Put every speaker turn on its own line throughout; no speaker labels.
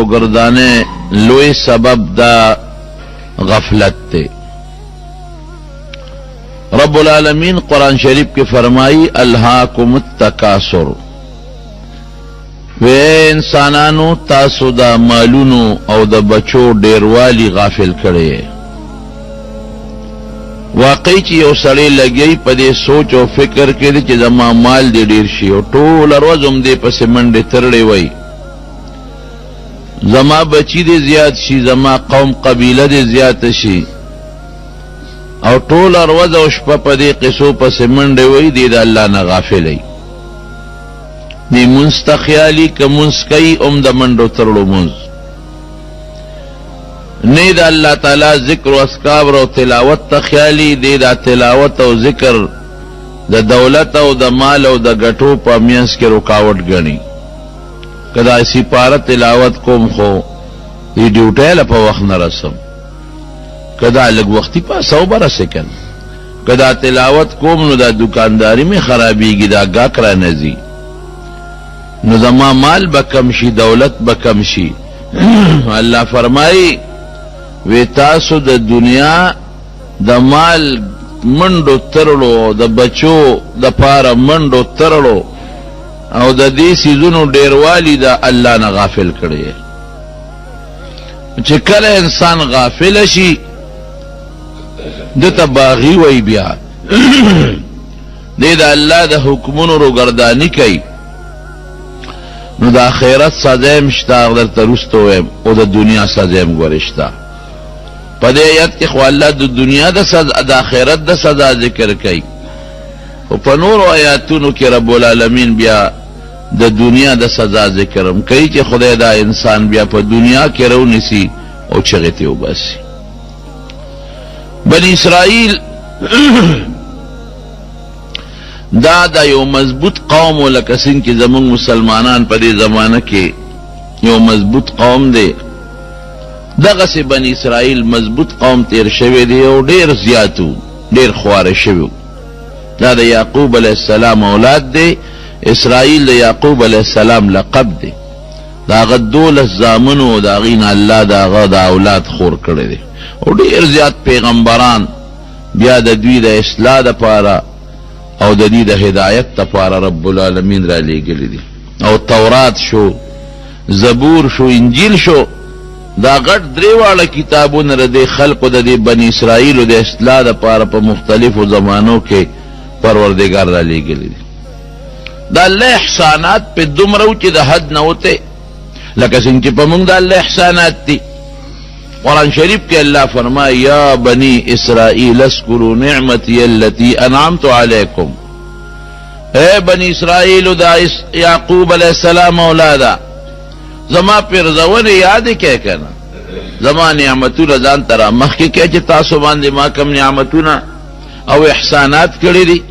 روگردانے لوی سبب دا غفلت تے. رب العالمین قرآن شریف کے فرمائی الہاکم التکاثر، وے انسانانو تاسو دا مالونو او دا بچو ډیروالی غافل کړي. واقعی چې یو سړی لګی په دې سوچ او فکر کې چې زما مال دې ډیر شي او ټول ورځ هم دې پسې منډې ترړې وای، زما بچی دې زیات شي، زما قوم قبیله دې زیات شي، او ټول ورځ او شپه په دې قصو پسې منډې وای، دې د الله نه غافل ای. دی منځ ته خیالي که منځ کوي هم د منډو ترړو منځ نه د الله تعالی ذکر و اذکار او تلاوت ته خیالي، دی دا تلاوت او ذکر د دولت او د مال او د ګټو په میانس کې رکاوټ ګڼي. کدا سپاره تلاوت کوم خو دی ډیوټی له په وخت نه رسم، کدا لږ وختي پاسو به رسکن، کدا تلاوت کوم نو دا دکانداری میں خرابیږي، دا ګاک را نزي، نو زما مال به کم شي، دولت به کم شي. الله فرمایي وی تاسو د دنیا د مال منډو ترړو، د بچو د پاره منډو ترړو او د دې سیزونو ډیروالی د الله نه غافل کړي. چې کله انسان غافل شي دته باغی وی بیا دې د الله د حکمونو روګردانی کوي، نو د آخرت سزا مشتا در ترستو او د دنیا سزا مګورشتا. په دې آیت کې خو الله د دنیا د سزا د آخرت د سزا ذکر کوي، او په نور آیاتونو کې رب العالمین بیا د دنیا د سزا ذکرم کوي چې خدای دا انسان بیا په دنیا کې رونیسي او چغته وباسي. بنی اسرائیل دا یو مضبوط قوم و لکه څنګه چې زمونږ مسلمانان په دې زمانه کې یو مضبوط قوم دی، دغسې بنی اسرائیل مضبوط قوم تیر شوی دی او ډیر زیاتو، ډیر خواره شوی. دا د یعقوب علیه السلام اولاد دی، اسرائیل د یعقوب علیه السلام لقب دی. دا هغه 12 زامنو د هغې نه الله د هغه د اولاد خور کړی دی، او ډیر زیات پیغمبران بیا د دوی د اصلاح دپاره او د دې د هدایت لپاره رب العالمین را لېږلي دي. او تورات شو، زبور شو، انجیل شو، دا غټ درې واړه کتابونه د دې خلقو د دې بني اسرائیلو د اصلاح لپاره په مختلفو زمانو کې پروردګار را لېږلي دي. دا الله احسانات په دومره و چې د حد نه وته، لکه څنګه چې په موږ د الله احسانات دي. قرآن شریف کې الله فرمائے یا بنی اسرائیل اذکروا نعمتی التي انعمت علیکم، اے بنی اسرائیل دا یعقوب علیہ السلام اولادا زما پرزونه یاد کې کنه، زما نعمتونه ځان تر مخکې کې چې تاسو باندې ما کوم نعمتونه او احسانات کړی دي.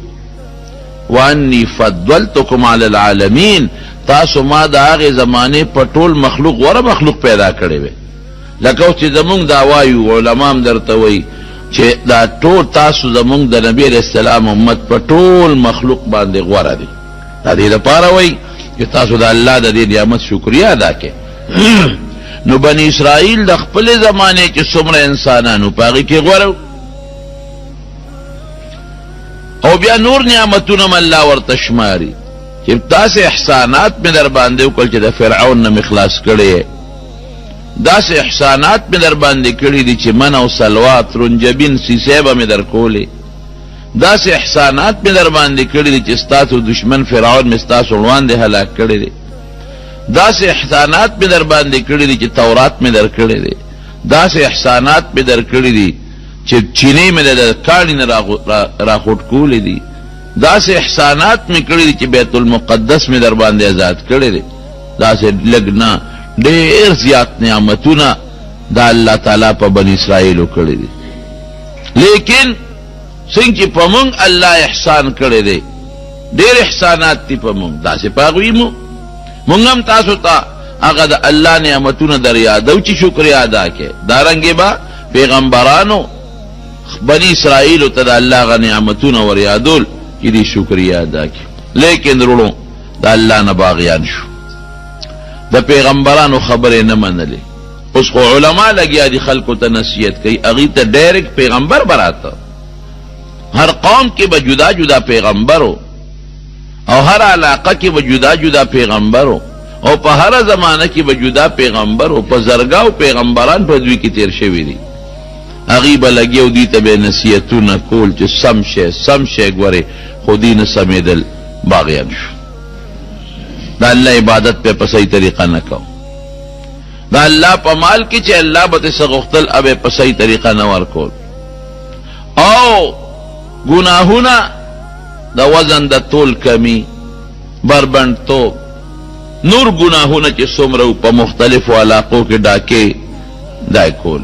وانی فضلتکم علی العالمین، تاسو ما د هغې زمانې په ټول مخلوق غوره مخلوق پیدا کړی وی. لکه اوس چې زمونږ دا وایو علما هم درته وایي چې دا ټول تاسو زمونږ د نبي علیه السلام امت په ټول مخلوق باندې غوره دي. دا دې لپاره وایي چې تاسو د الله د دې نعمت شکریا ادا کړئ. نو بني اسرائیل د خپلې زمانې چې څومره انسانانو په هغې کې غوره، او بیا نور نعمتونه هم الله ورته شماري چې داسې احسانات مې در باندې وکړل چې د فرعون نه مې خلاص کړی، داسې احسانات مې در باندې کړي دي چې من او سلوات رنجبین سیسې به مې در کولې، داسې احسانات مې در باندې کړي دي چې ستاسو دشمن فرعون مې ستاسو وړاندې هلاک کړی دی، داسې احسانات مې در باندې کړي دي چې تورات مې در کړی دی، داسې احسانات مې در کړي دي چې چینې مې د کاڼي نه راخوټ کولې دي، داسې احسانات مې کړي دي چې بیت المقدس مې در باندې آزاد کړی دی. داسې لږ نه ډیر زیات نعمتونه دا الله تعالی په بنی اسرائیلو کړی دي. لیکن څنګه چې په موږ الله احسان کړی دی، ډیر احسانات دي په موږ، داسې په هغوی موږ هم تاسو ته هغه د الله نعمتونه در یادو چې شکریا ادا کړئ. دارنګې به پیغمبرانو بنی اسرائیلو ته د الله هغه نعمتونه ور یادول چې دې شکریا ادا کړي. لیکن وروڼو د الله نه باغیان شو، د پیغمبرانو خبرې نه منلې. اوس خو علما لګیا دي خلکو ته نصیحت کوي، هغې ته ډایرکټ پیغمبر براته. هر قوم کې به جدا جدا پیغمبرو او هر علاقه کې به جدا جدا پیغمبرو او په هر زمانه کې به جدا پیغمبرو. په زرګاو پیغمبران په دوی کې تیر شوي دي. هغې به لګیا او دوی ته به نصیحتونه کول چې سم شی ګورې، خو دوی نه سمېدل، باغیان شو. د الله عبادت په صحیح طریقه نه کو. د الله په مال کې چې الله به څه غوښتل هغه په صحیح طریقه نه ورکول. او ګناهونه د وزن د تول کمی، بربنډتوب، نور ګناهونه چې څومره په مختلفو علاقو کې ډاکې دای کول.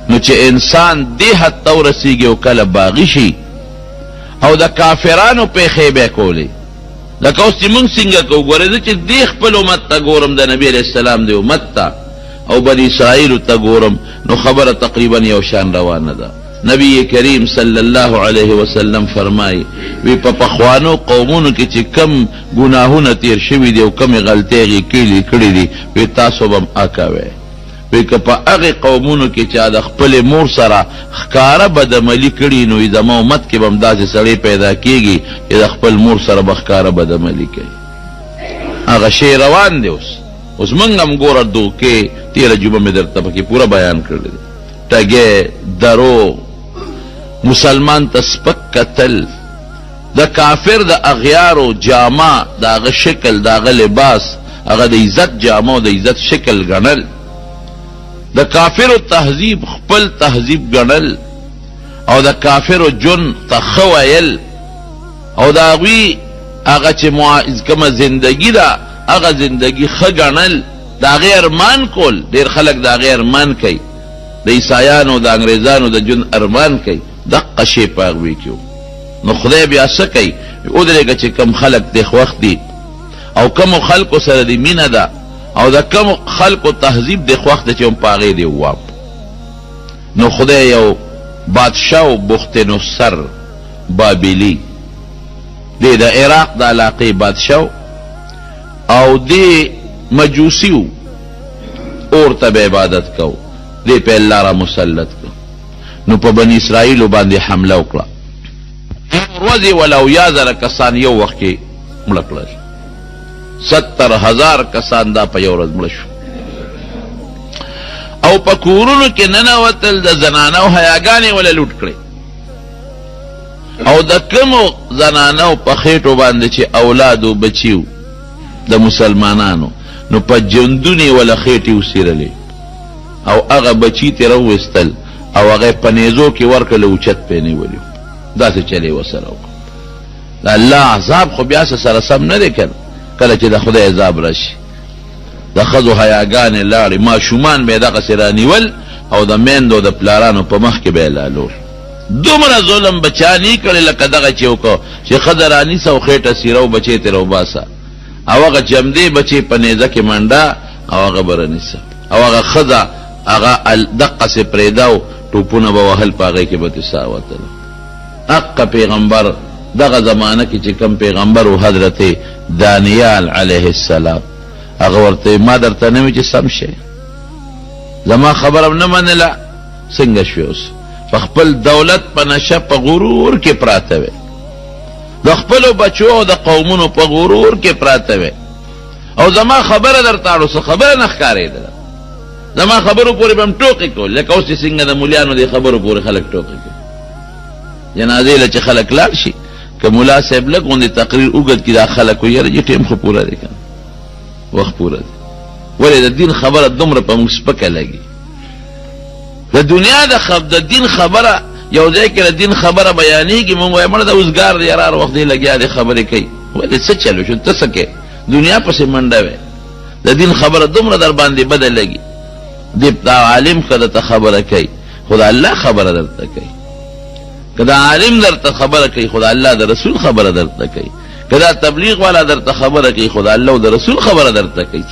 نو چې انسان دې حد ته ورسیږي او کله باغی شي او د کافرانو پیښې به کولې، لکه اوس چې موږ څنګه کوو. ګورې زه چې دې خپل امت ته ګورم، د نبي علیه السلام د امت ته او بني اسرائیلو ته ګورم، نو خبره تقریبا یو شان روانه ده. نبی کریم صلی الله علیه وسلم فرمایي وی په پخوانو قومونو کې چې کم ګناهونه تیر شوي دي او کمې غلطۍ کړي دي، وی تاسو به اکوئ. وی که په هغې قومونو کې چې د خپلې مور سره ښکاره بدعملي کړي، نو زما امت کې به هم داسې سړی پیدا کېږي چې د خپل مور سره به ښکاره بدعملي کوي. هغه شی روان دی. اوس موږ هم ګوره دوکې، تېره جمعه مې درته پکې پوره بیان کړی دی، ټګې، درو، مسلمان ته سپک کتل، د کافر د اغیارو جامه، د هغه شکل، د هغه لباس، هغه د عزت جامه او د عزت شکل ګڼل، د کافرو تهذیب خپل تهذیب ګڼل، او د کافرو جن ته ښه ویل، او د هغوی هغه چې کومه زندگی ده هغه زندگی ښه ګڼل، د هغې ارمان کول. ډېر خلک د هغې ارمان کوي، د عیسایانو د انګریزانو د جن ارمان کوي، دقه شی په هغوی کې. نو خدای بیا څه کوي؟ ودرېږه چې کم خلک د خوښ دي او کمو خلکو سره د مینه ده او د کمو خلکو تهذیب د خوښ ده چې هم په هغې دې وواپ. نو خدای یو بادشاه و بخت نصر بابلي، دی د عراق د علاقې بادشاه او دی مجوسی و، اور ته به عبادت کو، دی په الله را مسلط کو. نو په بني اسرائیلو باندې حمله وکړه. ورځې ولا اویا زره کسان یو وخت کې مړه کړل. 70,000 کسان دا په یو ورځ مړه شو. او په کورونو کې ننوتل، د زنانو حیاګانې ولا لوټ کړې، او د کومو زنانو په خېټو باندې چې اولاد و بچیو د مسلمانانو، نو په جندونې ولا خېټې وسیرلې، او هغه بچي ترې راوویستل او هغه په نیزو کې ورکړل، اوچت پې نیولي. داسې چلې ورسره وکړه. د الله عذاب خو بیا سره سم نه دی کنه. کله چې د خدای عذاب راشي، د ښځو حیاګانې لاړې، ماشومان به یې دغسې رانیول او د میندو د پلارانو په مخ کې به یې لالول. دومره ظلم بچا نه کړی لکه دغه چې وکړو چې ښځه رانیسه او خېټه سیره او بچی ترې وباسه، او هغه جمدې بچی په نیزه کې منډه او هغه به رانیسه، او هغه ښځه هغه دقسې پرېږده او ټوپونه به وهل، په هغې کې به تې ساه وتله. حق پیغمبر دغه زمانه کې چې کم پیغمبر و حضرت دانیال علیه السلام، هغه ورته ما درته نه وي چې سم شی، زما خبره نه منله، څنګه شوې اوس؟ په خپل دولت په نشه په غرور کې پراته وې، د خپلو بچو او د قومونو په غرور کې پراته وې، او زما خبره درته اړو څه خبره نه ښکارېدله. زما خبرو پورې به هم ټوقې کول، لکه اوس چې څنګه د ملیانو دې خبرو پورې خلک ټوقې کوي. جنازې له چې خلک لاړ شي، که ملا صاحب لږ غوندې تقریر اوږد کړي، دا خلک وایي یاره ټیم خو پوره دی که نه، وخت پوره دی. ولې د دین خبره دومره په موږ سپکه لګي؟ د دنیا د دین خبره یو ځای کې د دین خبره بیانېږي، موږ وایو مړه د اوزګار دی یاره هر وخت دی لګیا دی خبرې کوي. ولې څه چلو شو؟ ته څه کوې؟ دنیا پسې منډه وې، د دین خبره دومره در باندې بده لګي. دا عالم که درته خبره کوي، خو د الله خبره درته کوي. که دا عالم درته خبره کوي، خو د الله د رسول خبره درته کوي. که دا تبلیغ والا درته خبره کوي، خو د الله او د رسول خبره درته کوي.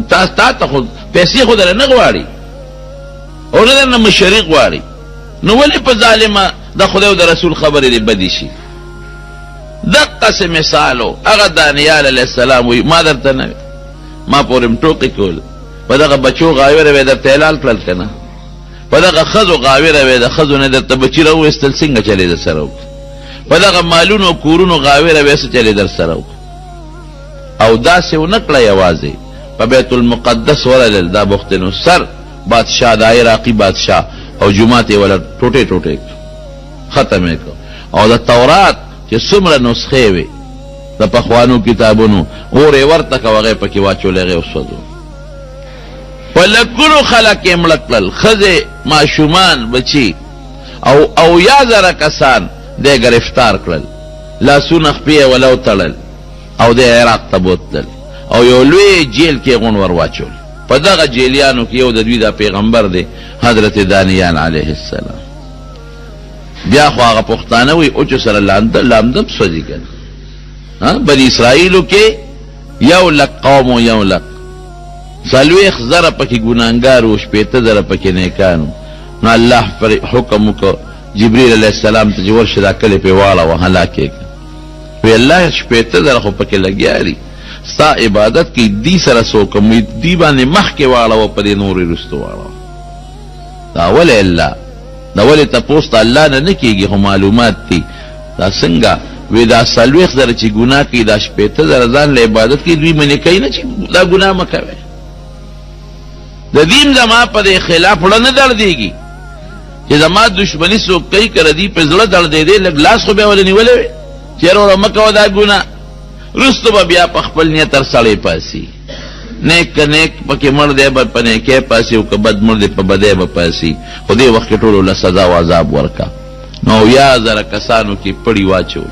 تا ته خو پیسې خو در نه غواړي او نه درنه مشري غواړي، نو ولې په ظالمه د خدای او د رسول خبرې دې بدې شي؟ دقسې مثال و. هغه دانیال علیه السلام وایي ما درته نه ما پورم ټوکې کول په دغه بچو غاویره وې درته اعلان کړل که نه په دغه ښځو غاویره وې د ښځو نه درته بچي راوویستل څنګه چلې در سره وکړه په دغه مالونو کورونو غاویره وې څه چلې در سره وکړه او داسې ونه کړه یوازې په بیت المقدس ورلل دا بخت نصر بادشاه د عراقي بادشاه او جومات یې ولا ټوټې ټوټې ختم یې کړ او د تورات چې څومره نسخې وې د پخوانو کتابونو اور یې ورته که هغه پکې واچول هغې وسوځو په لکونو خلک یې مړه کړل ښځې ماشومان بچي او اویا زره کسان دی گرفتار کړل لاسونه خپې یې ولو تړل او دی عراق ته بوتلل او یو لوی جیل کې غون ور واچول په دغه جیلیانو کې یو د دوی دا پیغمبر دی حضرت دانیال علیه السلام بیا خو هغه پښتانه وي اوچو سره لامدم سوځي کنه بني اسرائیلو کې یو لک قوم و یو لک 40 زره پکې ګناهګار و 80 زره پکې نیکانو نو الله پر حکم وکړ جبريل علیه السلام ته چې ورشه دا کلې پې واړوه هلاک یې وی الله 80 زره خو پکې لګیا دي ستا عبادت کی دی سره سوکم دی باندې مخکې واړوه په دې نورې رستو واړوه دا ولې الله دا ولې تپوس ته الله نه کېږي خو معلومات دي دا څنګه وی دا 40 زره چې ګناه کوي دا 80 زره ځان له عبادت کې دوی منې کوي نه چې دا ګناه مه کوئ د دین زما په دې خلاف وړه نه دردېږي چې زما دشمني څوک کوي که ردي په زړه دردېدی لږ لاس خو بیا ولې نیولی وی چې وروره مه کوه دا ګناه رستو به بیا په خپل نیت هر سړی پاسي نیک که نیک پکې مړ دی به په نیکۍ پاسي او که بد مړ دی په بدۍ به پاسي خو دې وخت کې ټولو له سزا او عذاب ورکه نو 1000 کسانو کې پړي واچول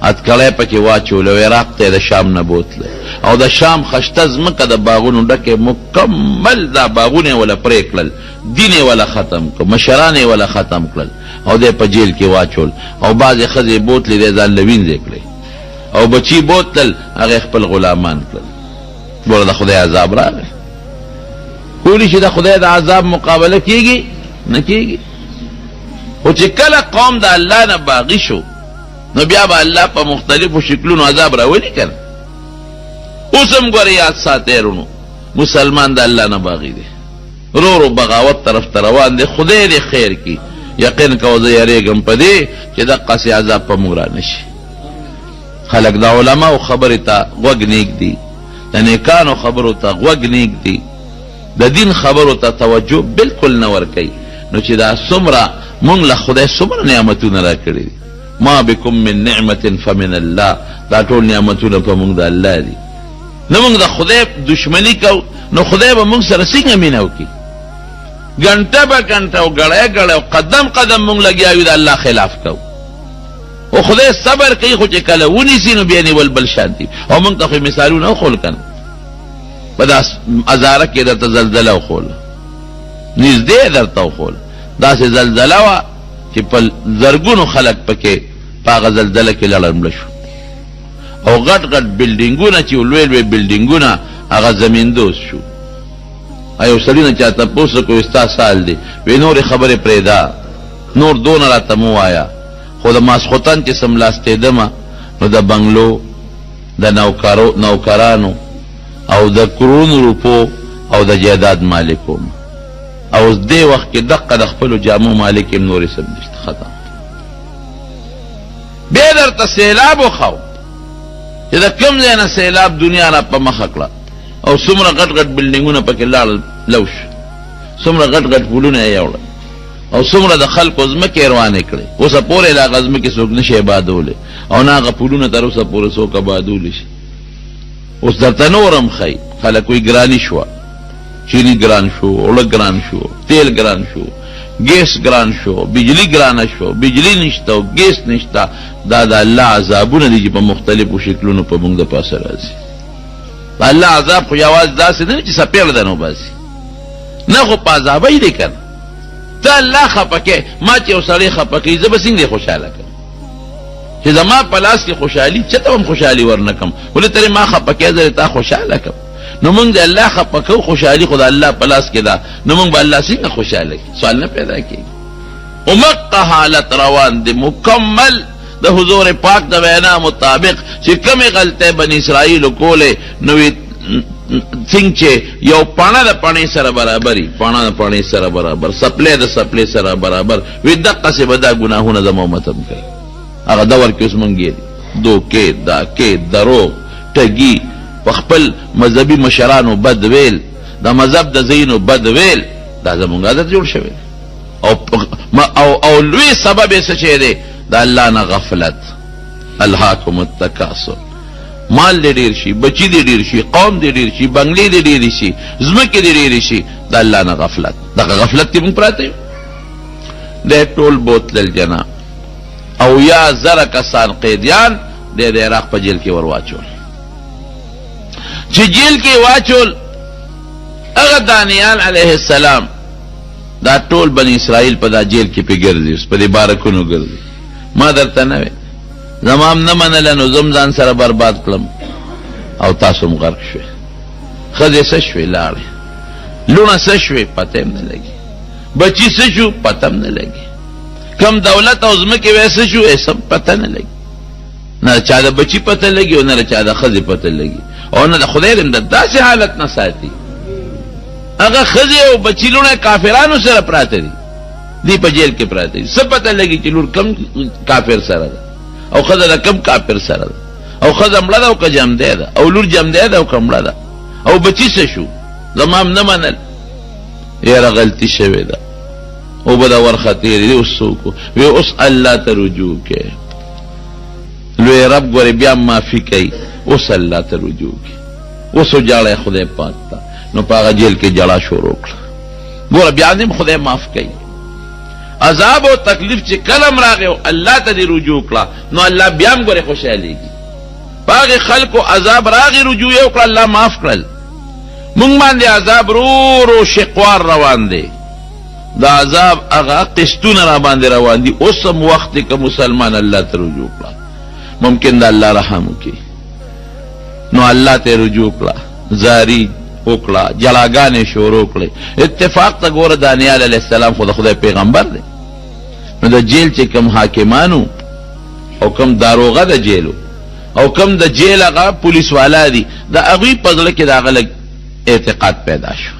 اتکړی پکې واچول او عراق ته د شام نه بوتله او د شام خشته ځمکه د باغونو ډکې مکمل دا باغونه ولا پرې کړل دین یې ولا ختم کړ مشران یې ولا ختم کړل او دی په جیل کې واچول او بعضې ښځې بوتلې دی ځان له وینځې کړې او بچي بوتل هغې خپل غلامان کړل ګوره د خدای عذاب راغی کولی شي د خدای د عذاب مقابله کېږي نه کېږي خو چې کله قوم د الله نه باغي شو نو بیا به الله په مختلفو شکلونو عذاب راولي که نه اوس هم ګوره یاد ساتئ رونو مسلمان د الله نه باغي دی رو رو بغاوت طرف ته روان دی خدای دې خیر کی یقین کوه زه یریږم په دې چې دقسې عذاب په موږ رانشي خلک د علماو خبرې ته غوږ نیږدي د نیکانو خبرو ته غوږ نیږدي د دین خبرو ته توجه بلکل نه ورکوي نو چې دا څومره مونږ له خدای څومره نعمتونه راکړي دي ما بكم من نعمة فمن الله دا ټول نعمتونه په مونږ د الله دي نو مونږ د خدای دشمنی کو نو خدای به مونږ سره څنګه مینه وکړي ګنټه به ګنټه او ګړی ګړی او قدم قدم مونږ لګیا یو د الله خلاف کو او خدای صبر کوي خو چې کله ونیسي نو بیا نیول بل شان دي او مونږ ته خو مثالونه وښول که نه په دا ازاره کې درته زلزله وښوله نږدې درته وښوله داسې زلزله وه چې په زرګونو خلک پکې په هغه زلزله کې لړمړه شو او غټ غټ بلډینګونه چې لوی لوی بلډینګونه هغه زمیندوز شو یو سړي نه چا تپوس وکړو ستا سال دی وی نورې خبرې پرېږده نور دونه راته مه وایه خو د ماسخوتن چې سملاستېدمه نو د بنګلو د نوکرانو او د کرونو روپو او د جایداد مالکو او اوس دې وخت کې دقه د خپلو جامو مالک یم نورې سم نشته ختم بیا درته سیلاب وښو چې د کوم ځای نه سیلاب دنیا را په مخه کړه او څومره غټ غټ بلډینګونه پکې لاړل لوش څومره غټ غټ پلونه یې یوړل او څومره د خلکو ځمکې روانې کړې اوسه پورې د هغه ځمکې څوک نشي آبادولی او نه هغه پلونه تر اوسه پورې څوک آبادولی شي اوس درته نور هم ښایي خلک وایي ګراني شوه چینی ګران شو اوړه ګران شو تیل ګران شو ګیس ګران شو بجلی ګرانه شو بجلی نشته او ګیس نشته دا د الله عذابونه دي چې په مختلفو شکلونو په موږ د پاسه راځي د الله عذاب خو یوازې داسې نه چې څپېړه ده نو باسي نه خو په عذابی دی که نه ته الله خفه کې ما چې یو سړی خفه کوي زه به څنګه خوشحاله کړم چې زما په لاس کې خوشحالي چاته هم خوشحالي ورنه کړم ولې ترې ما خفه کې زه تا خوشحاله کړم نو مونږ د الله خفه کوو خوشحالي خو د الله په لاس کې ده نو مونږ به الله څنګه خوشحاله کړي سوال نه پیدا کېږي ومقه حالت روان دی مکمل د حضور پاک د وینا مطابق چې کمې غلطۍ بني اسرائیلو کولې نو څنګه چې یو پاڼه د پاڼې سره برابري، پاڼه د پاڼې سره برابر، سپلی د سپلی سره برابر، وی دقسې به دا ګناهونه زما امت هم کوي. هغه دور کې اوس مونږ ګیري دوکې، داکې، دروغ، ټګي، په خپل مذهبي مشرانو بد ویل، د مذهب د ځینو بد ویل، دا زمونږ عادت جوړ شوی او لوی سبب یې څه شی دی؟ د الله نه غفلت. الهاکم التکاثر، مال دې ډېر شي، بچي دې ډېر شي، قوم دې ډېر شي، بنګلې دې ډېرې شي، ځمکې دې ډېرې شي، د الله نه غفلت. دغه غفلت کې مونږ پراته یو. دی ټول بوتلل جنا او یا زره کسان قیدیان دی د عراق په جیل کې ور واچول. چې جیل کې واچول، هغه دانیال علیه السلام دا ټول بنی اسرائیل په دا جیل کې پې ګرځي، په دې بارکونو ګرځي. ما درته نه وې زمام نه منله نو زم ځان سره برباد کړم او تاسو هم غرق شوې. ښځې څه شوې؟ لاړې. لوڼه څه شوې؟ پته هم نه لګي. بچي څه شو؟ پته هم نه لګي. کم دولت او ځمکې وې څه شو؟ ایسم پته نه لګي. نه چا د بچي پته لګي او نه چا د ښځې پته لګي او نه د خدای دې د داسې حالت نه ساتي. هغه ښځې او بچي لوڼه کافرانو سره پراته دي، دی په جیل کې پراته دي. څه پته لګي چې لور کم کافر سره ده او ښځه د کم کافر سره ده، او ښځه مړه ده او که جمدی ده، او لور جمدی ده او که مړه ده، او بچي څه شو؟ زمام نه منل. یاره غلطي شوې ده او به دا ورختې دي. اوس څوک وی اوس الله ته رجوع کې لوی رب ګورې بیا معافي کوي. اوس الله ته رجوع کې اوس وجاړی خدای پاک ته. نو په هغه جیل کې جړه شروع کړه. ګوره بیا دې خدای معاف کوي. عذاب او تکلیف چې کلم راغی او الله ته دې رجوع کړه نو الله بیا هم ګورې خوشحالېږي. په هغې خلکو عذاب راغی، رجوع یې وکړه، الله معاف کړل. مونږ باندې عذاب رو رو شقوار روان دی. دا عذاب هغه قسطونه را باندې روان دي. اوس هم وخت دی که مسلمان الله ته رجوع کړه، ممکن د الله رحم وکړي. نو الله ته رجوع کړه، زاری وکړه، جلاګانې شروع کړې. اتفاق ته ګوره دانیال علیه السلام خو د خدای پیغمبر دی. نو د جیل چې کم حاکمانو او کم داروغه د جیلو او کم د جیل هغه پولیس والا دي، د هغوی په زړه کې د هغه لږ اعتقاد پیدا شو.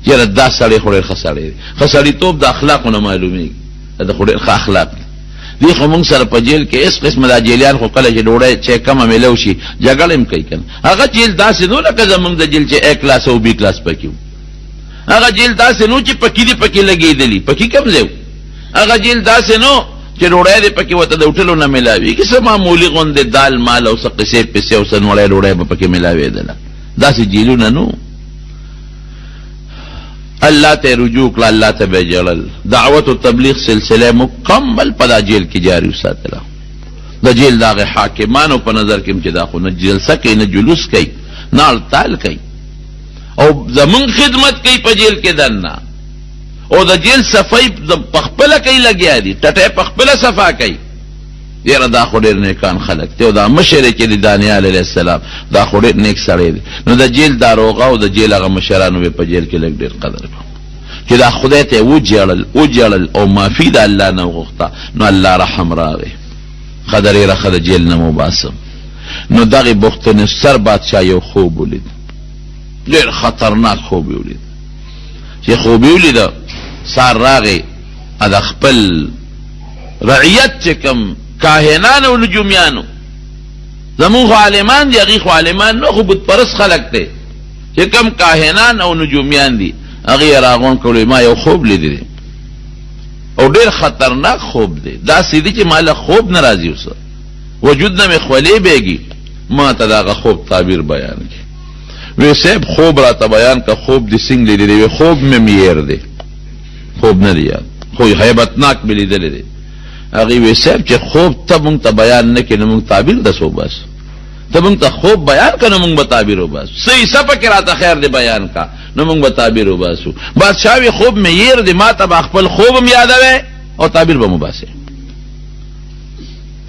یاره دا سړی خو ډېر ښه سړی دی. ښه سړیتوب د اخلاقو نه معلومېږي، دا خو ډېر ښه اخلاق دی. دی خو موږ سره په جیل کې هېڅ قسمه دا جیلیان خو کله چې ډوډۍ چې کمه میلو شي جګړه هم کوي که نه. هغه جیل داسې نو لکه زموږ د جیل چې A کلاس او B کلاس پکې و. هغه جیل داسې نو چې پکې دې پکې لګېدلي، پکې کم ځای و. هغه جیل داسې نو چې ډوډۍ دې پکې ورته د هوټلو نه میلاوېږي. څه معمولي غوندې دال مال او څه قصې پسې او څه نوړی ډوډۍ به پکې میلاوېدله. داسې جیلونه نو. الله ته رجوع کړه، الله ته به جړل. دعوت او تبلیغ سلسله مکمل په دا جیل کې جاری وساتله. د جیل دغه حاکمانو په نظر کې چې دا خو نه جلسه کوي، نه جلوس کوي، نه هړتال کوي او زمونږ خدمت کوي په جیل کې دننه. او د جیل صفای په خپله کوي لګیا دي، ټټۍ په خپله صفا کوي. یاره دا خو ډېر نیکان خلک دی او دا مشر چې د دانیال علیه السلام دا خو ډېر نیک سړی دی. نو د جیل داروغه او د جیل هغه مشرانو به په جیل کې لږ ډېر قدر کړو چې دا خدای ته وجړل او معافي د الله نه وغوښته. نو الله رحم راغی، قدر یې رخه د جیل نه مباسم. نو دغې بختنصر بادشاه یو خوب ولید، ډېر خطرناک خوب یې ولید. چې خوب یې ولیده سار راغی د خپل رعیت چې کوم کاهنان او نجومیانو، زمون خو عالمان دي، هغې خو عالمان نو خو بت پرست خلک دی، چې کم کاهنان او نجومیان دي هغې یې راغونډ کړو. ما یو خوب لیدی دی او ډېر خطرناک خوب دی. داسې دی چې ما له خوب نه راځي، اوس وجود نه مې خولې بیږي. ما ته د هغه خوب تعبیر بیان کړي. وی صاحب خوب راته بیان که خوب دې څنګه لیدلی دی؟ وی خوب مې میر دی، خوب نه دی یاد، خو هیبتناک مې لیدلی دی. هغې وی صاحب چې خوب ته مونږ ته بیان نه کړې نو مونږ تعبیر دسو وباسو. ته مونږ ته خوب بیان که نو مونږ به تعبیر وباسو. څه حصه پکې راته خیر دی بیان که نو مونږ به تعبیر وباسو. بادشاه وی خوب مې ییر دی، ما ته به خپل خوب هم یادوی او تعبیر به مو باسې.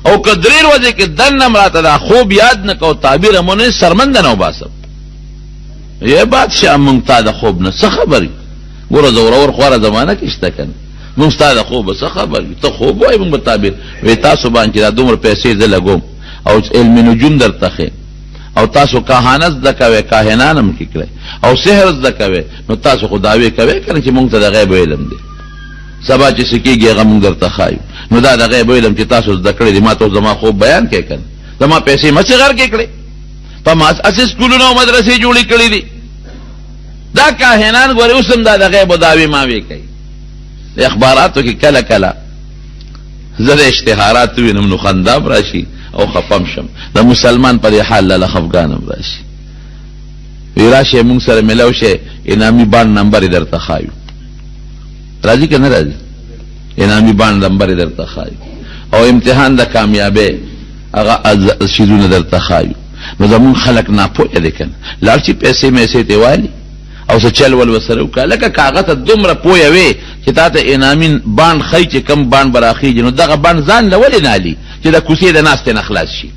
او که درې ورځې کې دننه م راته دا خوب یاد نه که او تعبیر هم ونه سرمنده نه وباسم. ای بادشاه مونږ تا د خوب نه څه خبر یو؟ ګوره زورور خواره زمانه کې شته که نه. مونږ ستا د خوبه څه خبر یو؟ ته خوب وایې مونږ به تعبیر. وی تاسو باندې چې دا دومره پیسې زه لګوم او علم نجوم درته ښیم او تاسو کاهانت زده کوئ کاهنان هم کې کړئ او سحر زده کوئ نو تاسو خو دعوې کوئ کنه چې مونږ ته د غیب علم دی سبا چې څه کېږي هغه مونږ درته ښایو نو دا د غیب علم چې تاسو زده کړی دی ما ته زما خوب بیان کړئ کنه زما پیسې مڅې غر کې کړئ په ما اسې سکولونه او مدرسې جوړې کړې دي دا کاهنان ګورې اوس هم دا د غیب دعوې ماوې کوي د اخباراتو کې کله کله زه د اشتهارات وینم نو خندام راشي او خپم شم د مسلمان پر حال له خفګانم راشي وی راشي مونږ سره ملاو شي انعامي باند نمبر درته خایو راځي که نه راځي انعامي باند نمبر درته خایو او امتحان د کامیابی هغه شیزونه درته خایو نو زمون خلق ناپوهه دي کنه لاړ چې پیسې میسې ته والی او څه چل ول وسره وکړه لکه کاغذ ته دومره پوهه وي چې تا ته انعامي باند خی چې کم باند براخیږي نو دغه باند ځان له ولې نالي چې د کوڅې د ناستې نه خلاص شي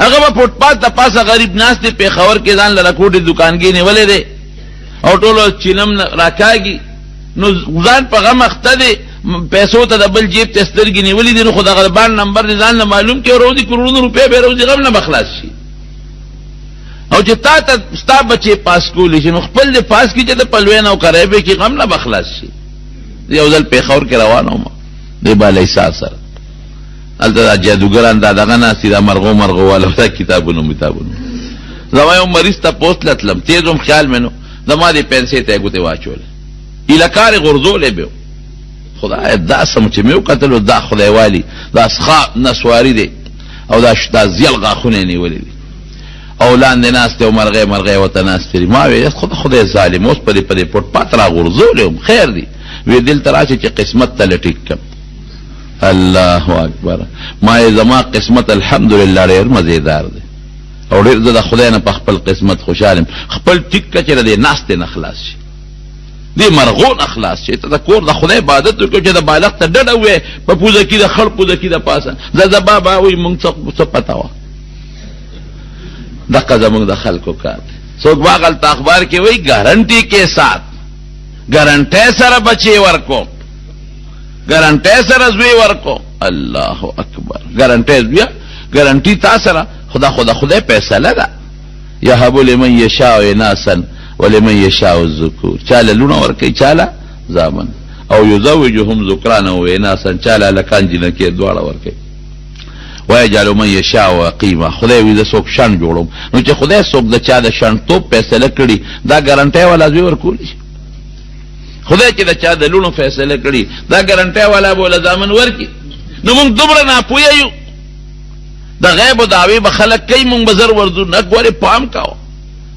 هغه به فوټ پات د پاسه غریب ناست دی پېښور کې ځان له کوټې دکانګي نیولې دی او ټولو چینم راکاږي نو ځان په غم اخته دی پیسو ته د بل جیب ته سترګې نیولې دي نو خو دغه باند نمبر دې ځان نه معلوم کې روزي کروڑونو روپۍ به روزي غم نه بخلاص شي او چې تا ته ستا بچې پاس کولی شي نو خپل دې پاس کړي چې د پلوین او قریبې کې غم نه بخلاص شي یو ځل پېښور کې روان وم دی بالا حساب سره هلته دا جادوګران دا دغه ناستې دا مرغو والا دا کتابونو زما یو مریض ته پوست لتلم تیز هم خیال مې نو زما دې پیسې ته یې ګوتې واچولې ایله کار یې غورځولی به خدای دا سم چې مې وکتلو دا خدای والی دا سخا نسواري دی او دا زیل غاښونه یې نیولې دي او لاندې ناستې او مرغۍ ورته ناستې دي ما ویل خدای ظالم اوس په دې پټ پات را غورځولی وم خیر دی وی دلته راشي چې قسمت ته لټیک کړم الله اکبر ما یې زما قسمت الحمدلله ډېر مزیدار دی او ډېر زه د خدای نه په خپل قسمت خوشحال یم خپل ټیک که چې د دې ناستې نه خلاص شي دې مرغو نه خلاص شي ته د کور د خدای عبادت وکړو چې د بالغ ته ډډه ووایې په پوزه کې د خړ پوزه کې د پاسه زه بابا وایي مونږ څه پته وه دقه زمونږ د خلکو کار دی څوک واغلته اخبار کې وایي ګارنټي کې ساتھ ګارنټۍ سره بچې ورکو ګارنټۍ سره زوی ورکو الله اکبر ګارنټۍ زوی ګارنټي تا سره خدای فیصله ده یهب لمن یشاء اناسا ولمن یشاء الذکور چاله لونه ورکوي چاله زامن او یزوجهم ذکرانا و اناسا چاله لکان جنکې دواړه ورکوي ویجعل من یشاء عقیما خدای وی زه څوک شڼ جوړوم نو چې خدای څوک د چا د شڼتوب فیصله کړي دا ګارنټۍ والا زوی ورکولی شي خدای چې د چا د لونو فیصله کړي دا ګارنټۍ والا به له زامن ورکړي نو موږ دومره ناپوهه یو د غیب دعوې به خلک کوي موږ به زر ورځو نه ګورې پام کوه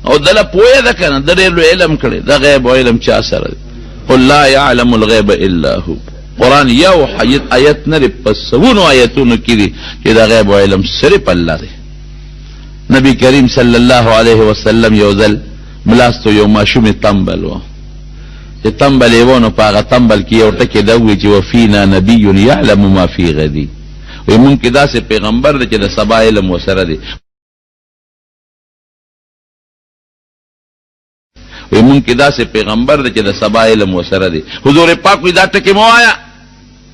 او دله پوهه ده که نه د ډېر لوی علم کړی د غیب او علم چا سره دی قل لا یعلم الغیب الا هو قرآن یو آیت نه دی په سوونو آیتونو کې دی چې د غیب او علم صرف الله دی نبی کریم صلی الله علیه وسلم یو ځل ملاستو یو ماشومې تمبل و چې تمبل یې و نو په هغه تمبل کې یو ټکې ده ووایي چې وفینا نبی یعلم ما فی غدی وی مونږ کې داسې پیغمبر دی چې د سبا علم ورسره دی وی مونږ کې داسې پیغمبر دی چې د سبا علم ورسره دی حضور پاک وی دا ټکې مه وایه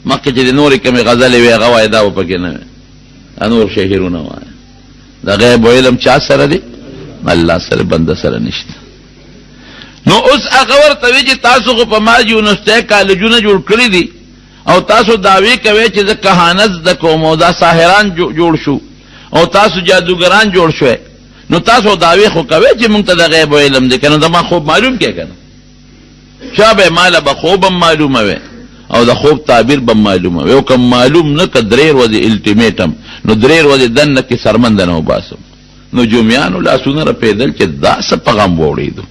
مخکې چې د نورې کمې غزلې وی هغه وایه دا به پکې نه وی نور شعرونه وایه د غیب و علم چا سره دی الله سره بنده سره نشته نو اوس هغه ورته وی چې تاسو خو په ما یونیورسټۍ کالجونه جوړ کړي دي او تاسو دعوی کوي چې زه کهانت زده کوم او دا ساحران جوړ شو او تاسو جادوګران جوړ شوئ نو تاسو دعوی خو کوي چې مونږ ته د غیب و علم دی که نه زما خوب معلوم کې که نه چا به ماله به خوب هم معلومه وی او د خوب تعبیر به معلومه وی او که معلوم نه که درې ورځې الټیمیټم نو درې ورځې دننه کې سرمنده نه وباسم نو جومیانو لاسونه رپېدل چې دا څه په غم واوړېدو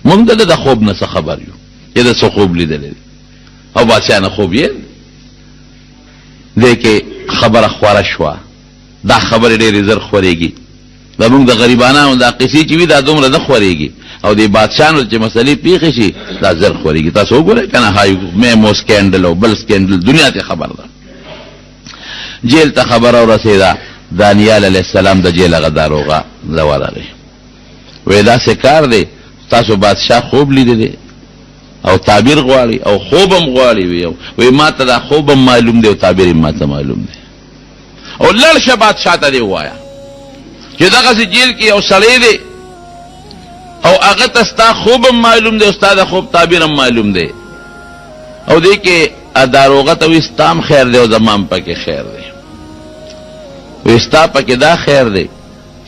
مونږ د خوب نه څه خبر یو چې د څه خوب لیدلی دی او بادشاه نه خوب یې دی کې خبره خوره شوه دا خبرې ډېرې زر خورېږي زمونږ د غریبانانو دا قصې چې وي دا دومره نه خورېږي او د بادشاهانو چې مسلې پیښې شي دا زر خورېږي تاسو وګورئ که نه های میمو سکینډل او بل سکینډل دنیا ته خبر ده جیل ته خبره ورسېده دانیال علیه السلام د جیل هغه داروغه زه ورغی وی داسې کار دی تاسو بادشاه خوب لیدلی دی او تعبیر غواړي او خوب هم غواړي وی ما ته دا خوب هم معلوم دی او تعبیر هم ما ته معلوم دی او لړ شه بادشاه ته دی ووایه چې دغسې جیل کې یو سړی دی او هغه ته ستا خوب هم معلوم دی او ستا د خوب تعبیر هم معلوم دی او دی کې داروغه ته وایي ستا هم خیر دی او زما هم پکې خیر دی وایي ستا پکې دا خیر دی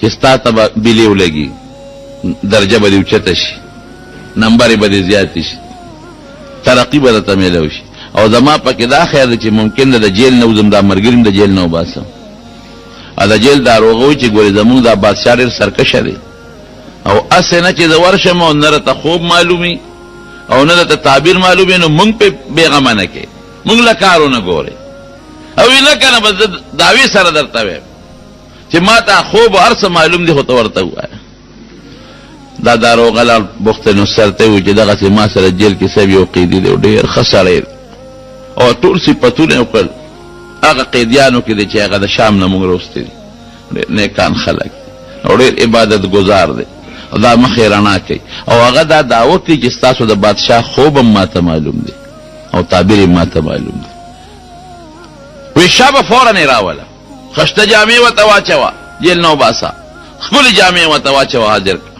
چې ستا ته به بیلې ولګي درجه به دې اوچته شي نمبر به دې زیاتې شي ترقي به درته میلاو شي او زما پکې دا خیر دی چې ممکن ده د جیل نه وځم دا ملګري هم د جیل نه وباسم او د جیل داروغه وایي چې ګورې زمونږ دا بادشاه ډېر سرکشه دی او اسې نه چې زه ورشم او نه راته خوب معلومي او نه راته تعبیر معلومي نو موږ پې بېغمه نه کې موږ له کارونه ګورې او نه که نه به زه دعوې سره درته وایم چې ما ته خوب هر څه معلوم دی خو ته ورته ووایه دا داروغه لاړ بخت نصر ته وایي چې دغسې ما سره جیل کې صاحب یو قیدي دی او ډېر ښه سړی دی او ټول صفتونه یې وکړل هغه قیدیانو کې دی چې هغه د شام نه موږ راوستي دي ډېر نیکان خلک او ډېر عبادت ګزار دی او دا مخې رڼا کوي او هغه دا دعوه کوي چې ستاسو د بادشاه خوب هم ما ته معلوم دی او تعبیر یې ما ته معلوم دی وی شابه فورا یې راوله خشته جامې ورته واچوه جیل نه وباسه ښکلې جامې ورته واچوه حاضر کړه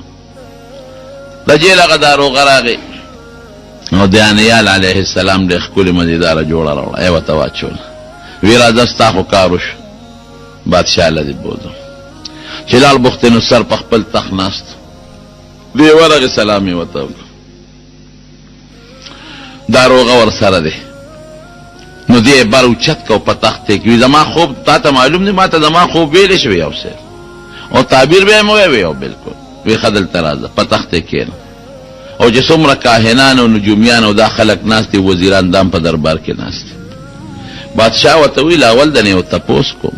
د جیل هغه داروغه راغی او دانیال علیه السلام ډېر ښکلې مزیداره جوړه راوړه یې ورته واچوله وی راځه ستا خو کار وشو بادشاه له دې بوځم چې لال بخت نصر په خپل تخت ناست دی ورغې سلام یې ورته وکړه داروغه ورسره دی نو دی بر اوچت کو په تخت کې وی زما خوب تا ته معلوم دی ما ته زما خوب ویلی شوی یو څه او تعبیر به یې مو وی او بلکل وی ښه دلته راځه په تخت کې کښېنه او چې څومره کاهنان او نجومیان او دا خلک ناست دي وزیران دام په دربار کې ناست دي بادشاه ورته ویل اول د نه یو تپوس کوم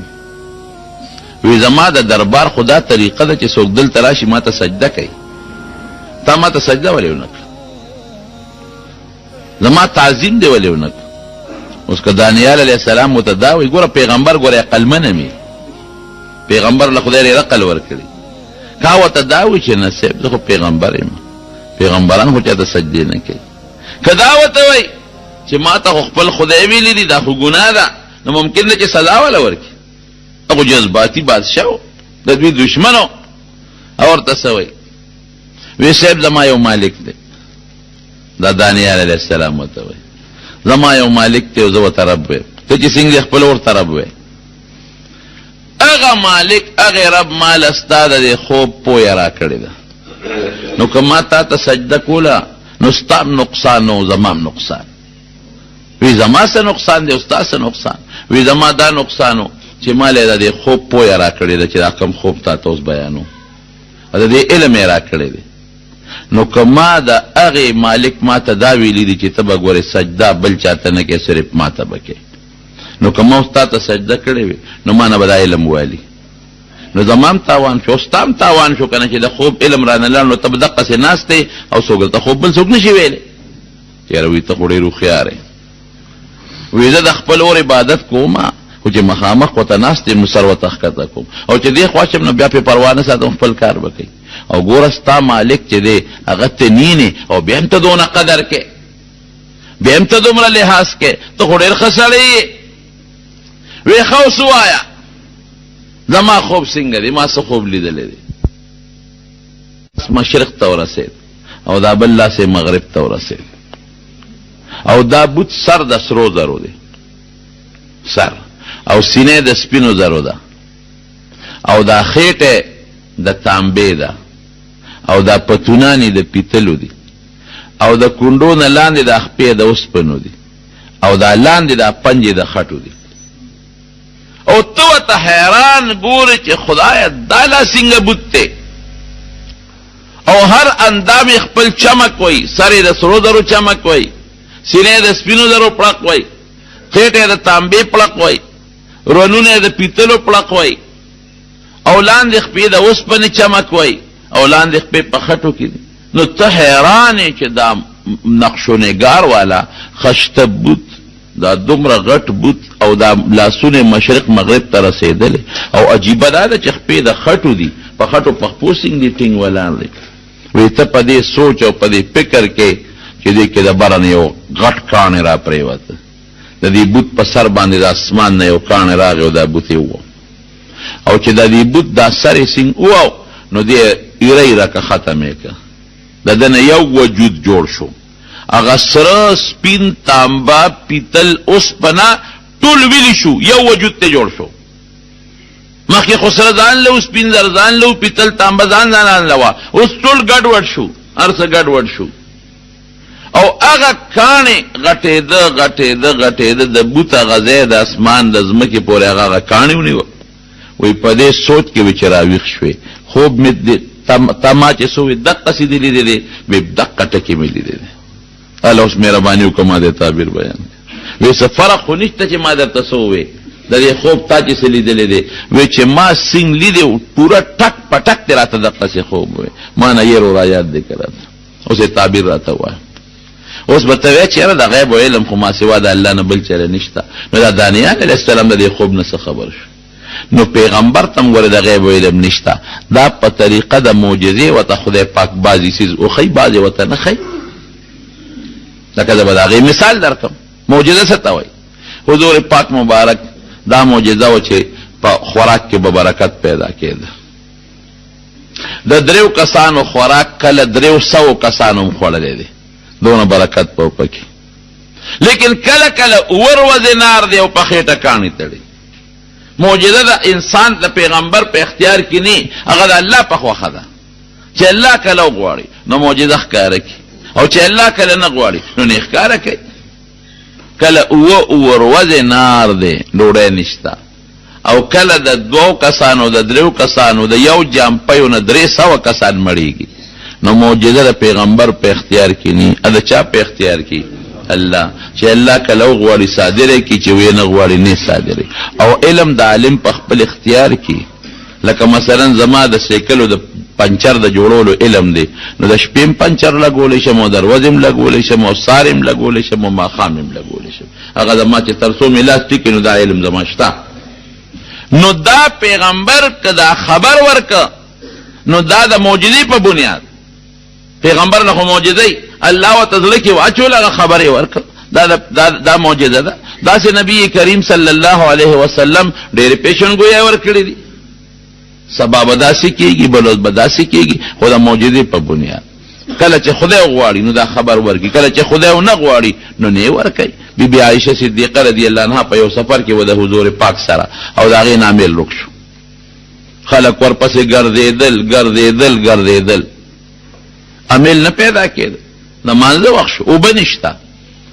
وی زما د دربار خو دا طریقه ده چې څوک دلته راشي ما ته سجده کوي تا ما ته سجده ولې ونه کړه زما تعظیم دې ولې ونه کړه اوس که دانیال علیه السلام ورته دا وایي ګوره پیغمبر ګوره عقلمنه مې پیغمبر له خدای ډېر عقل ورکړي کا ورته دا وایي چې نه صاحب زه خو پیغمبر یم پیغمبران خو چاته سجدې نه کوي که دا ورته وایي چې ما ته خو خپل خدای ویلی دي دا خو ګناه ده نو ممکن ده چې سزا وله ورکړي هغه جذباتي بادشاه و د دوی دشمن و او ورته څه وایي وی صاحب زما یو مالک دی دا دانیال علیه السلام ورته وایي زما یو مالک دی او زه ورته رب ویم ته چې څنګه خپل ورته رب وی هغه مالک هغې رب ما له ستا د دې خوب پویه را کړې ده نو که ما تا ته سجده کوله نو ستا نقصان نو زما نقصان وی زما څه نقصان دی او ستا څه نقصان وی زما دا نقصان و چې ما له د دې خوب پویه را کړې ده چې دا کوم خوب تا ته اوس بیانو د دې علم یې را کړی دی نو که ما د هغې مالک ما ته دا ویلی دي چې ته به ګورې سجده بل چاته نه کوې صرف ما ته به کوې نو که ما اوس تا ته سجده کړې وي نو ما نه به دا علم وویلي نو زما هم تاوان شو ستا هم تاوان شو که نه چې د خوب علم رانه لاړ نو ته به دقسې ناست دی او څوک درته خوب بل څوک نه شي ویلی یاره وی ته خو ډېر هوښیار یې وی زه د خپل اور عبادت کومه خو چې مخامخ ورته ناست یم نو سر ورته ښکته کوم او چې دې خوا شم نو بیا پې پروا نه ساتم خپل کار به کوي او ګوره ستا مالک چې دی هغه ته نینې او بیا هم ته دونه قدر کې بیا هم ته دومره لحاظ کې ته خو ډېر ښه سړی یې وی ښه اوس ووایه زما خوب څنګه دی ما څه خوب لیدلی دی مشرق ته ورسېد او دا بل لاس مغرب ته ورسېد او دا بوت سر د سرو زرو دی سر او سینې د سپینو زرو ده او دا خېټه د تانبې ده او دا پتونانی د پیتلو دي او د کونډو نه لاندې د خپې د اوسپنو دي او دا لاندې د پنجې د خټو دي او ته ورته حیران ګورې چې خدایه دا لا څنګه بوت دی او هر اندام خپل چمک وای سر د سرو زرو چمک وای سینې د سپینو زرو پړق وای خېټه د تانبې پړق وای رونونه د پیتلو پړق وای او لاندې خپې د اوسپنې چمک وای او لاندې خپې په خټو کې دي نو ته حیران یې چې دا نقش و نگار والا خشته بوت دا دومره غټ بوت او دا لاسونه مشرق مغرب ته رسېدلې او عجیبه دا ده چې خپې د خټو دي په خټو پخپو څنګه ټینګ ولاړ دی وی ته په دې سوچ او په دې فکر کې چې دې کې د بره نه یو غټ کاڼی را پرېوته د دې بوت په سر باندې د اسمان نه یو کاڼی راغی او دا بوت یې وو او چې د دې بوت دا سر سنگ او نو دې ایره که ختمه که د دنه یو وجود جوړ شو اغه سره سپین تانبا پیتل اوسپنا ټول ویلی شو یو وجود ته جوړ شو مخکې خو سره ځان له سپین زر ځان له پیتل تانبا ځان لوا اوس ټول ګډوډ شو ارڅ ګډوډ شو او هغه کانه غټېده د بوته غزه د اسمان د زمکه پورې هغه کانه ونیو وی په دې سوچ کې وچرا ویښ شوې خوب مې تما چې سوې دقه سي دي دي به دقه ټکي مې دي الله اوس مهرباني وکما دې تعبیر بیان وی څه فرق خو نشته چې ما درته سوې د دې خوب تا چې سلی دي وی چې ما سنگ لیدې پورا ټک پټک تیرا ته دقه سي خوب وي ما نه یې را یاد دې کړه اوس تعبیر راته وای اوس به ته چې د غیب او علم خو ما سوا د الله نه بل چره نشته نو دا دانیال علیه السلام د خوب نه خبر شو نو پیغمبر تم ګوره د غیب او علم نشته دا په طریقه د معجزې وته خدای پاک بازي سیز او خی بازي وته نه خی لکه دا بداغه مثال درکم معجزه څه ته وای حضور پاک مبارک دا معجزه و چې په خوراک کې به برکت پیدا کېده د دریو کسانو خوراک کله 300 کسانو خوړلې دي دونه برکت په پکې لیکن کله کله اور وزنار دی او په خېټه کانی تړي معجزه د انسان د پیغمبر په اختیار کې نه هغه د الله په خوخه ده چې الله کله غواړي نو معجزه ښکاره کوي او چې الله کله نه غواړي نو نه ښکاره کوي کله اور وزنار دی ډوډۍ نشته او کله د 2 کسانو د 3 کسانو د یو جام پيو نه 300 کسان مړیږي نو معجزه د پیغمبر په اختیار کې نه ادا چا په اختیار کې الله چې الله کله غواړي صادره کی چې وینه غواړي نه صادره او علم د عالم په خپل اختیار کې لکه مثلا زما د سیکلو د پنچر د جوړولو علم دی نو د شپیم پنچر لګولې شم او دروازم لګولې شم او سارم لګولې شم او ماخامم لګولې شم هغه زما چې ترسو ملاستیک نو دا علم زما شته نو دا پیغمبر کدا خبر ورک نو دا د معجزې په بنیاد پیغمبر له معجزې الله وتعالى کې واچول هغه خبره ورک دا معجزه ده دا سه نبی کریم صلی الله علیه وسلم ډېر پیشن گویا ورکړي دي سبب داسي کېږي بلوز بداسي کېږي خو دا معجزې په بنیاد کله چې خدای غواړي نو دا خبر ورکړي کله چې خدای نه غواړي نو نه ورکړي بی عائشه صدیقه رضی الله عنها په یو سفر کې و د حضور پاک سره او دا غي نامل رک شو خلک ورپسې ګرځیدل عمل نه پیدا کېد نماز وخت شو او بنشتا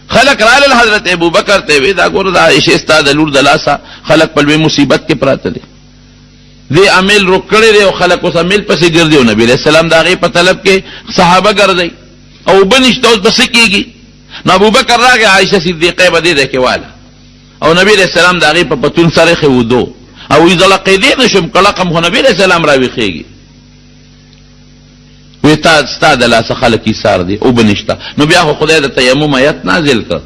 خلق رال حضرت ابو بکر ته وی دا ګور دا عائشه استاد لور دلاسا خلق په لوی مصیبت کې پراته دي دی عمل رکړي او خلق اوس عمل پسې ګرځي او نبی رسول سلام دا غي په طلب کې صحابه ګرځي او بنشتا اوس بس کېږي نو ابو بکر راغی عائشه صدیقه بده ده کې والا او نبی رسول سلام دا غي په پتون سره خو ودو او اذا لقيدين نشم کلقم هو نبی رسول سلام راوي خيږي وی تا استاد لا خلق ایثار دي او بنشتا نو بیا خدای د تیمم آیت نازل کړ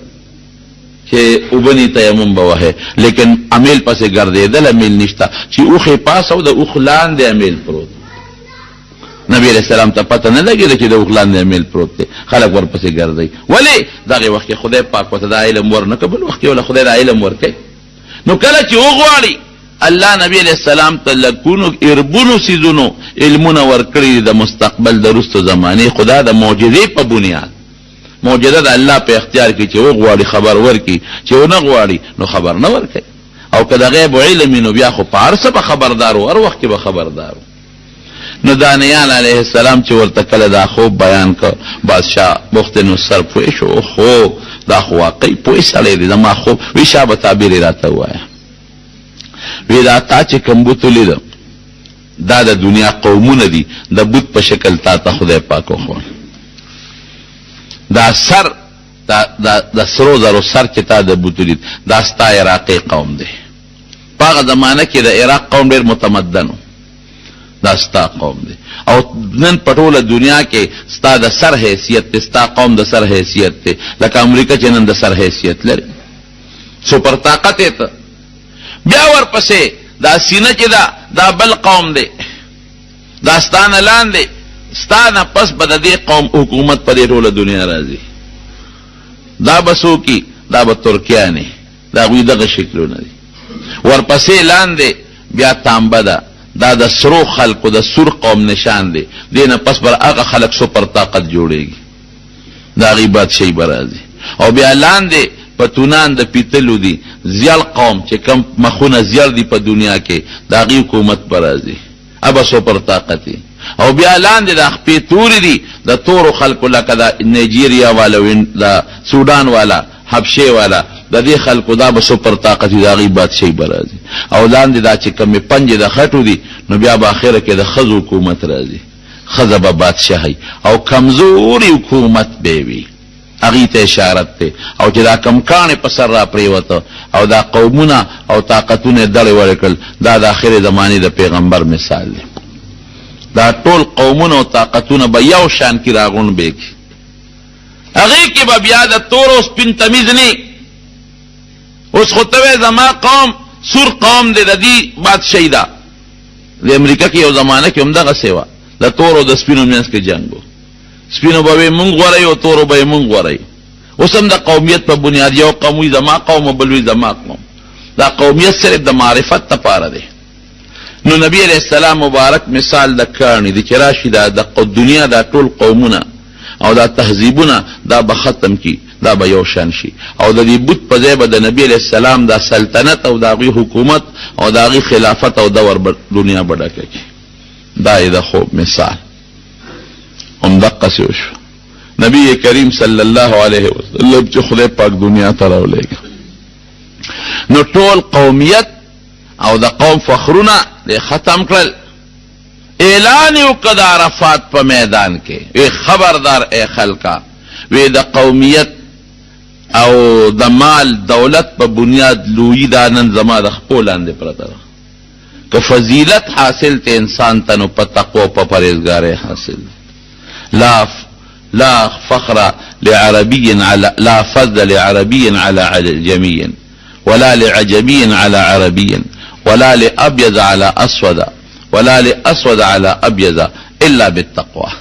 چې او بنی تیمم بوه لیکن عمل پسې ګرځیدل عمل نشتا چې اوخه پاس او د اوخلان د عمل پروت نبی رسول الله ته پته نه لګیږي چې د اوخلان د عمل پروت دی خلق ورپسې ګرځي ولی دغه وخت خدای پاک وته د علم ور نه قبل وخت ولا خدای د علم ورکي نو کله چې وغواړي الله نبی علیہ السلام تلکونو اربونو سیزونو علمونه ورکړي د مستقبل درستو زمانه خدا د معجزې په بنیاد معجزه د الله په اختیار کې چې وغواړي خبر ورکي چې نه غواړي نو خبر نه ورکي او کله غیب علم نو بیا خو پارسه به خبردارو هر وخت به خبردارو نو دانیال علیہ السلام چې ورته کله دا خوب بیان کړ بادشاہ بخت نصر پوه شو خو دا خو واقعي پوه سره دي ما خوب وی شابه تعبیر راته وایا وی دا تا چې کوم بوت لید دا د دنیا قومونه دي د بوت په شکل تا ته خدای پاک خو دا سر دا سرو زرو سر چې تا د بوت لید دا ستا عراقي قوم دی په زمانه کې د عراق قوم ډېر متمدن دا ستا قوم دی او نن په ټوله دنیا کې ستا د سر حیثیت ته ستا قوم د سر حیثیت ته لکه امریکا چې نن د سر حیثیت لري سپر طاقت ته بیا ورپسې دا سینه چې دا بل قوم دی دا ستانه لاندې ستانه پس به د دې قوم حکومت په ټوله دنیا راځي دا بسو کی دا به ترکیه نه دا غوی دغه شکلونه دي ورپسې لاندې بیا تانبه ده، دا د سرو خلقو د سور قوم نشان دی. دینه پس بر هغه خلق سپر طاقت جوړیږي، دا غي بادشاہي برازي. او بیا لاندې پتونان د پیتلو دي، زیال قوم چې کم مخونه زیال دي په دنیا کې، دا غي حکومت برازي ابا سپر طاقتي. او بیا لاندې د خپې توري دي د تورو خلقو، لکه د نایجیریا والا، د سودان والا، حبشه والا، د دې خلقو دا به سپر طاقتي، دا غي بادشاہي برازي. او لاندې دا چې کمې پنجې د خټو دي، نو بیا به اخره کې د ښځو حکومت راځي، ښځه به بادشاهي او کمزوري حکومت به وي. هغې ته اشارت دی. او چې دا کمکانې په سر را پرېوته او دا قومونه او طاقتونه یې دړې وړې کړل، دا د آخرې زمانې د پیغمبر مثال دی. دا ټول قومونه او طاقتونه به یو شان کې راغونډ به کړي، هغې کې به بیا د تور او سپین تمیز نه. اوس خو ته زما قوم سور قوم دی، د دې بادشاهي ده. د امریکا کې یو زمانه کې همدغسې وه، د تور او د سپینو منځ کې جنګ و. سپینو به یې مونږ غوره یو، تورو به یې مونږ غوره. اوس هم د قومیت په بنیاد یو قوم وي زما قوم او بل وي زما قوم. دا قومیت صرف د معرفت دپاره دی. نو نبی علیہ السلام مبارک مثال د کاڼي دی چې راشي د دنیا دا ټول قومونه او دا تهذیبونه دا به ختم کی، دا به یو شان شي. او د دې بت په ځای به د نبی علیہ السلام دا سلطنت او د هغې حکومت او د هغې خلافت او دور دنیا به ډکه کړي. دا یې د خوب مثال همدقسې وشو. نبی کریم صلی الله علیه وسلم چې خدای پاک دنیا ته راولېږه، نو ټول قومیت او د قوم فخرونه ختم کړل. اعلان یې وکړه د عرفات په میدان کې، وی خبردار ای خلکا، وی د قومیت او د مال دولت په بنیاد لویی دا نن زما د خپو لاندې پرته ده. که فضیلت حاصل ته انسان ته، نو په تقوا په پرهیزګارۍ حاصل. لا فخر لعربي لا فضل لعربي على عجمي ولا لعجمي على عربي ولا لأبيض على أسود ولا لأسود على أبيض إلا بالتقوى.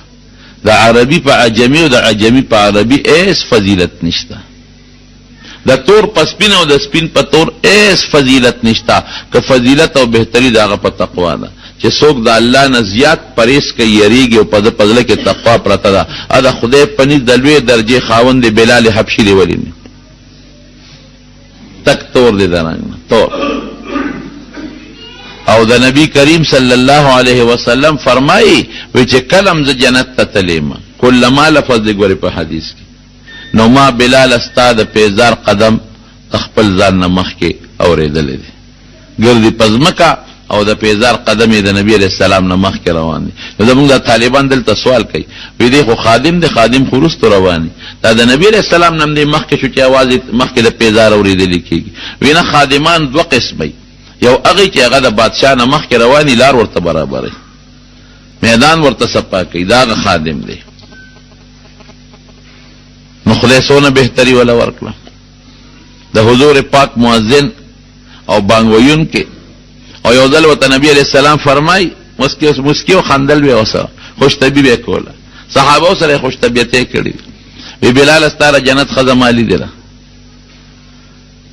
دا عربي په عجمي او دا عجمي په عربي ایس فضیلت نشتا. دا تور په سپین او دا سپین په تور ایس فضیلت نشتا. که فضیلت او بهتری دا هغه په تقوا ده چې څوک د الله نه زیات پرهیز کوي، یریږي او په زړه کې تقوا پرته ده. دا خدای په نزد د لوی درجې خاوند دی. بلال حبشي دی ولې نه تک تور دی درنګ تور. او د نبی کریم صلی الله علیه وسلم فرمایي وی چې کلم ز جنت ته تلیم کلما لفظ دی ګوري په حدیث کې، نو ما بلال استاد پیزار قدم خپل ځان نه مخ کې اورېدلې دي، ګرځي پزمکا او د پیزار قدم د نبی علیہ السلام نه مخ کې روان دي. نو زموږ د طالبان دلته سوال کوي، وی دی خو خادم دی، خادم خو وروسته روان دي، دا د نبی علیہ السلام نم دی مخ کې شو چې आवाज مخ کې د پیزار اورېدلې کېږي. وینه خادمان دوه قسمه، یو هغه چې هغه د بادشاہ نه مخ کې رواني، لار ورته برابرې، میدان ورته صفا کوي، دا هغه خادم دی. نو خدای څونه بهتري ولا ورکړه. د حضور پاک مؤذن او بانګ ویونکي او یو ځل ورته نبی علیہ السلام فرمای مسکی او خندل به اوسه خوش طبیع به کوله، صحابه سره خوش طبیعته کړي. وی بلال استاره جنت خزمالی دی دا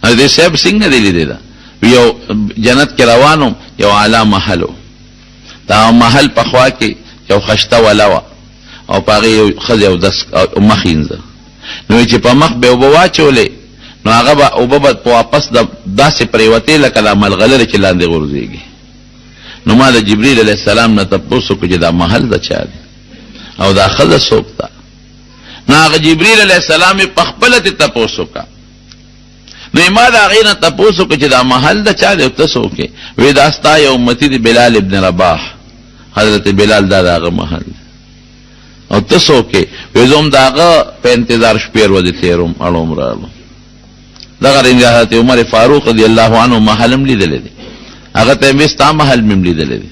دې سب څنګه دی لیدل؟ یو جنت کې روانم، یو اعلی محلو، دا محل په خوا کې یو خشته ولاوه او پاغه یو خزه او دس مخینځه. نو چې په مخ به وبواچولې، نو هغه به او به واپس د داسې پریوتې لکه د ملغلره چې لاندې غورځېږي. نو ما د جبرئیل علیه السلام نه تپوسو کو چې دا محل د چا دی او دا خزه څوک ده؟ نو هغه جبرئیل علیه السلام په خپله ته تپوسو کا. نو ما د هغې نه تپوسو کو چې دا محل د چا دی او ته څوک یې؟ وی دا ستا یو امتي دی بلال ابن رباح، حضرت بلال دا د هغه محل دی او ته څوک یې؟ وی زه هم د هغه په انتظار شپې ورځې تېروم اړوم رالم. دغه رنګ حضرت عمر فاروق رضی الله عنه محل هم لیدلی دی، هغه ته مې ستا محل مې هم لیدلی دی.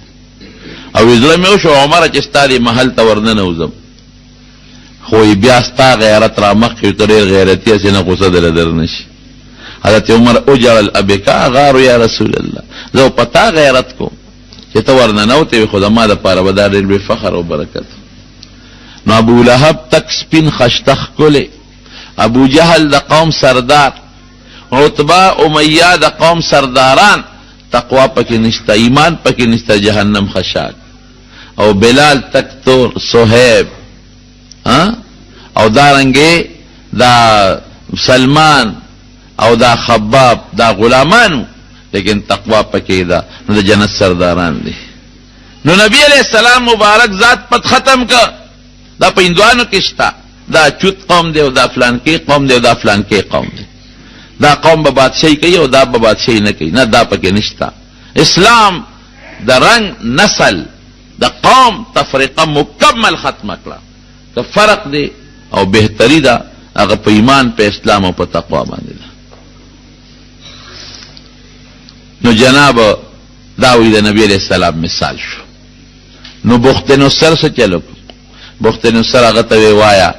او زړه مې وشو عمره چې ستا دې محل ته ورننوځم، خو بیا ستا غیرت را مخکې ته ډېر غیرتي هسې نه غوسه دله در نه شي. حضرت عمر اجعل ابکا غارو یا رسول الله، زه په تا غیرت کوم چې ته ورننوتې وې، خو زما دپاره به دا ډېر لوی فخر او برکت. نو ابو لهب تک سپین خشته ښکلی، ابو جهل د قوم سردار، عتبه امیه د قوم سرداران تقوا پکې نشته، ایمان پکې نشته، جهنم خشاک. او بلال تکتور صہیب او دارنګې دا سلمان او دا خباب دا غلامانو، لیکن تقوا پکې دا نو د جنت سرداران دي. نو نبی علیہ السلام مبارک ذات پت ختم کا دا په هندوانو کې شته، دا چوت قوم دی او دا فلان کې قوم دی او دا فلان کې قوم دی، دا قوم به بادشاہي کوي او دا به بادشاہي نه کوي، نه دا پکې نشته. اسلام د رنگ نسل د قوم تفریقه مکمل ختم کړه. که فرق دی او بهتری ده هغه په ایمان په اسلام او په تقوا باندې ده. نو جناب داوی د نبی علیہ السلام مثال شو. نو بخت نصر څه چلو؟ بخت نصر هغه ته وایا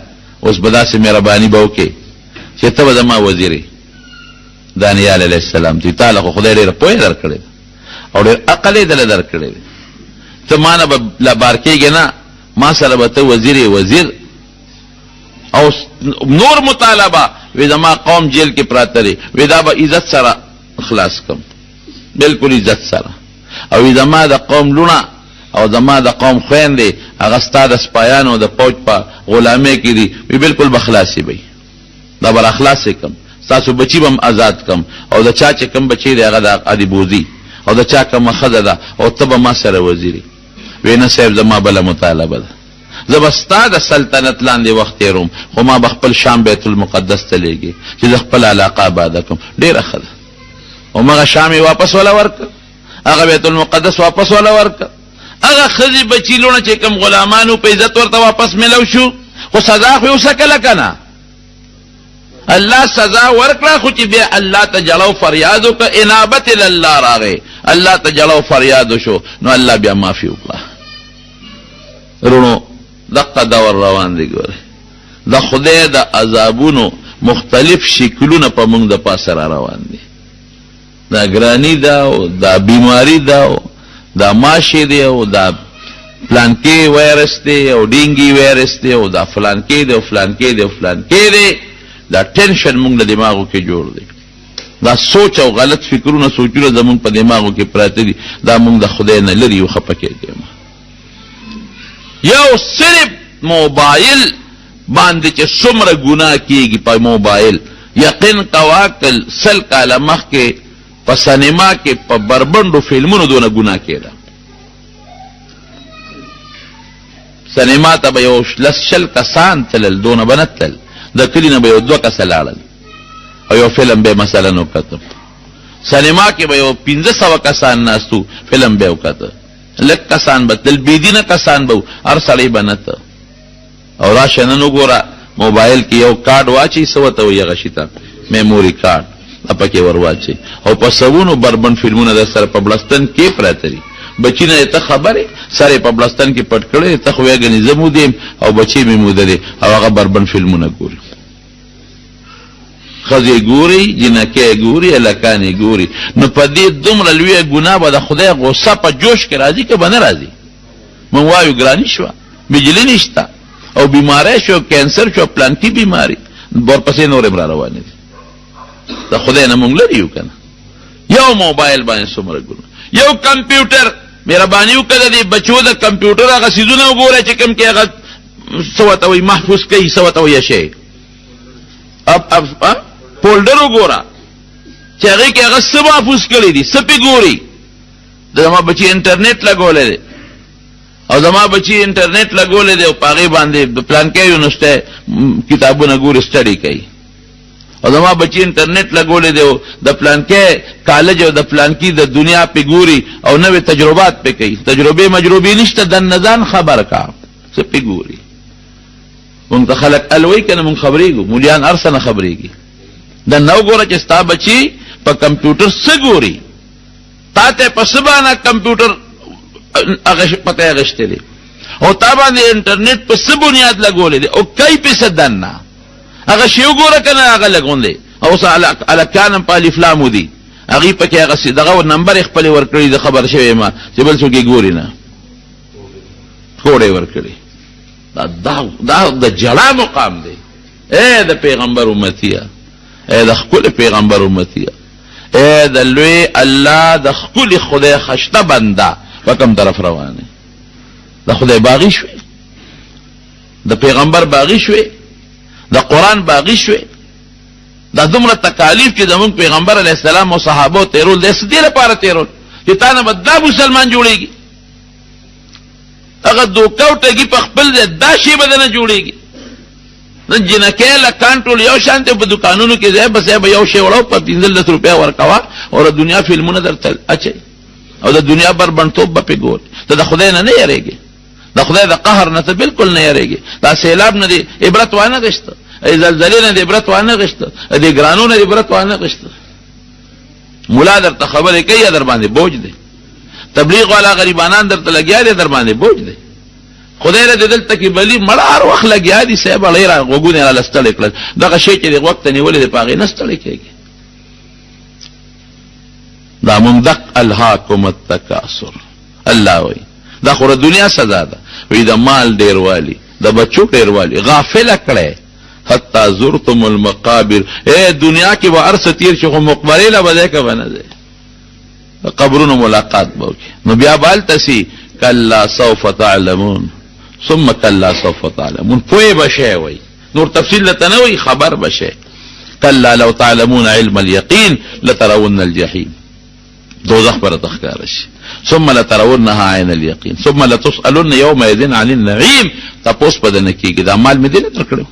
اوس به داسې مهرباني به وکړې چې ته به زما وزیرې. دانیال علیہ السلام ته تعالی خو خدای ډېره پوهه درکړې او ډېر عقل یې دله درکړی دی، ته ما نه به لا بار کېږې نه، ما سره به ته وزیر وزیر او نور مطالبه وی زما قوم جیل کې پراته دی، وی دا به عزت سره خلاص کم، بالکل عزت سره. او وی زما د قوم لونه او زما د قوم خویندې هغه ستا د سپایانو د فوج په غلامۍ کې دي، وی بالکل به خلاصې وی، دا به راخلاصې کم، ستاسو بچي به هم آزاد کم، او د چا چې کم بچی دی هغه د عادي بوزي، او د چا کومه ښځه ده او ته به ما سره وزیرې. وی نه صاحب زما بله مطالبه ده، زه به ستا د سلطنت لاندې وخت تېروم، خو ما به خپل شام بیت المقدس ته لیږي چې زه خپل علاقه آباده کړم. ډېره ښه ده. او مغه شام یې واپس وله ورکړه، هغه بیت المقدس واپس وله ورکړه، هغه ښځې بچي لونه چې کوم غلامانو په عزت ورته واپس میلو شو، خو سزا خو یې وسکله که نه؟ الله سزا ورکړه، خو چې بیا الله ته جړو فریاد وکړه، انابت الله راغی، الله ته جړو فریاد شو، نو الله بیا معافي وکړه. رونو دقه دور روان دی. ګوره د خدای د عذابونو مختلف شکلونه په موږ د پاسه را روان دي. دا ګرانی ده او دا بیماری ده او دا ماشي دی او دا فلانکې وایرس دی او ډینګي وایرس دی او دا فلانکې دی او فلانکې دی او فلانکې دی. دا ټینشن موږ له دماغو کې جوړ دی، دا سوچ او غلط فکرونه سوچونه زموږ په دماغو کې پراته دي، دا موږ د خدای نه لري او خفه کېږي. یو صرف موبایل باندې چې څومره ګناه کېږي په موبایل، یقین کوا که 100 کاله مخکې په سینما کې په بربنډو فلمونو دونه ګناه کېده. سینما ته به یو 100 کسان تلل، دونه به نه تلل، د کلي نه به یو 2 کسه لاړل او یو فلم به مثلا وکتل. سینما کې به یو 1500 کسان ناستو، فلم به وکتل، لږ کسان به تل، بېدینه کسان به هر سړی به نه ته. او راشه نن وګوره موبایل کې یو کارډ واچي، څه ورته وایي هغه شي ته میموري کارډ، پکې ور واچي، او په سوونو بربند فلمونه در سره په بلستن کې پراته دي. بچی نه ته خبرې سره په بلستان کې پټ کړې، ته خو یې غني زمودیم او بچی می موده دي او هغه بربند فلمونه ګوري، خزي ګوري، جنکه ګوري، الکانې ګوري. نو په دې دومره لوی ګناه به د خدای غصه په جوش کې راځي که به نه راځي؟ مونږ وایو ګراني شوه، بجلی نشته او بیماری شو، کینسر شو، پلانکی بیماری، ورپسې نور هم را روانې دي. د خدای نه مونږ لري یو که نه؟ یو موبایل باندې څومره ګناه، یو کمپیوټر مهرباني وکړه د بچو د کمپیوټر هغه څیزونه وګوره چې کوم کې هغه څه ورته وایي محفوظ کوي، څه ورته وایي شی فولډر وګوره چې هغې کې هغه څه محفوظ کړي دي، څه پې ګوري. زما بچي انټرنیټ لګولی دی او زما بچي انټرنیټ لګولی دی او په هغې باندې د پلانکې یونیورسټۍ کتابونه ګوري، سټډي کوي. او زما بچی انټرنیټ لګولې دی او د پلانکې کالج او د پلانکی د دنیا په ګوري او نوې تجربات په کوي. تجربې مجربې نشته، د نزان خبر کا څه په ګوري. مونږ ته خلک الوی کنه مونږ خبرېږو، مولیان ارسه نه خبرېږي. د نو ګوره چې ستا بچي په کمپیوټر څه ګوري، تا ته په څه باندې کمپیوټر پته اغشتې دی او تا باندې انټرنیټ په څه بنیاد لګولې دی او کوي په څه دننه هغه شی وګوره کنه هغه لګوندې او الکانم په الف لام دي هغه پکې هغه دغه نمبر خپل ورکړي د خبر شوی ما چې بل څوک یې ګوري نه کوډه ورکړي. دا د جلا مقام دی. اے د پیغمبر امتیه، اے د خپل پیغمبر امتیه، اے د لوی الله د خپل خدای خشته بنده په کوم طرف روانه د خدای باغی شوي د پیغمبر باغی شوي د قرآن باغی شوي دا دومره تکالیف چې زمونږ پیغمبر علیه السلام او صحابو تیرول د دې لپاره تیرول چې تا نه به دا مسلمان جوړېږي هغه دوکوټګي په خپل دا شی به نه جوړېږي نن جنکې لکان ټول یو شان ته په دکانونو کې ځای بس به یو شی وړو په 15 روپیا ورکوا او د دنیا فلمونه درته اچي او د دنیا بر بنټوب په ګور ته د خدای نه یریږي د خدای د قهر نه ته بالکل نه یریږي دا سیلاب نه دی عبرت وانه غشته ای زلزلې نه دی عبرت وانه غشته دی ګرانو نه عبرت وانه غشته مولا درته خبره کوي در باندې بوج دی تبلیغ والا غریبانان درته لګیا دي در باندې بوج دی خدای له دلته کې بلی مړ هر وخت لګیا دي صاحب لای را وګونه را لستل کړل دغه شی چې وخت نیولې د پاغې نستل کېږي دا ممدق الهاکم التکاثر الله وی دا خو دنیا سزا ده وی د مال ډیروالی د بچو ډیروالی غافل کړي حتی زرتم المقابر اے دنیا کې به ارس تیر شو مقبره لا بده کا بنه ده قبرونو ملاقات وکي نو بیا بال تسی کلا سوف تعلمون ثم کلا سوف تعلمون پوی بشه وی نور تفصیل لتنوي خبر بشه کلا لو تعلمون علم اليقين لترون الجحيم دوزخ پر تخکارش ثم لترونها عين اليقين ثم لتسألن يومئذ عن النعيم تپوس بدن کیږي دا مال می دې درکړو